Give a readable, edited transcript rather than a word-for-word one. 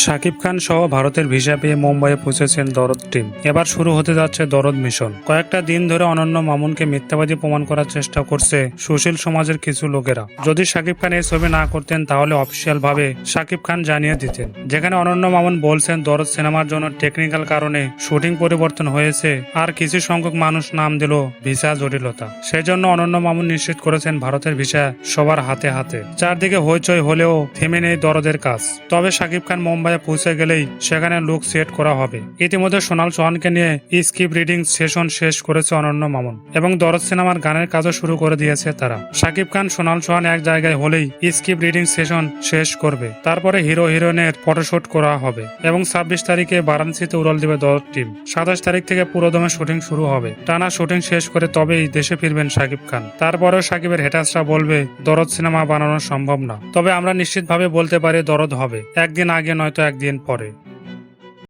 শাকিব খান সহ ভারতের ভিসা পেয়ে মুম্বাইয়ে পৌঁছেছেন দরদ টিম। এবার শুরু হতে যাচ্ছে দরদ মিশন। কয়েকটা দিন ধরে অনন্য মামুনকে মিথ্যাবাদী প্রমাণ করার চেষ্টা করছে সুশীল সমাজের কিছু লোকেরা। যদি শাকিব খান এই ছবি না করতেন তাহলে অফিসিয়াল ভাবে শাকিব খান জানিয়ে দিতেন। যেখানে অনন্য মামুন বলছেন দরদ সিনেমার জন্য টেকনিক্যাল কারণে শুটিং পরিবর্তন হয়েছে, আর কিছু সংখ্যক মানুষ নাম দিল ভিসা জটিলতা। সেই জন্য অনন্য মামুন নিশ্চিত করেছেন ভারতের ভিসা সবার হাতে হাতে। চারদিকে হইচই হলেও থেমে নেই দরদের কাজ। তবে শাকিব খান মুম্বাইয়ে পৌঁছে গেলেই সেখানে লুক সেট করা হবে। ইতিমধ্যে সোনাল চৌহানকে নিয়ে স্ক্রিপ্ট রিডিং সেশন শেষ করেছে অনন্য মামুন এবং দরদ সিনেমার গানের কাজও শুরু করে দিয়েছে তারা। শাকিব খান সোনাল চৌহান এক জায়গায় হলেই স্ক্রিপ্ট রিডিং সেশন শেষ করবে, তারপরে হিরো হিরোইনের ফটোশুট করা হবে এবং 26 তারিখে বারাণসীতে উড়াল দিবে দরদ টিম। 27 তারিখ থেকে পুরোদমে শুটিং শুরু হবে। টানা শুটিং শেষ করে তবেই দেশে ফিরবেন শাকিব খান। তারপরেও শাকিবের হেটার্সরা বলবে দরদ সিনেমা বানানো সম্ভব না, তবে আমরা নিশ্চিতভাবে বলতে পারি দরদ হবে, একদিন আগে নয়তো একদিন পরে।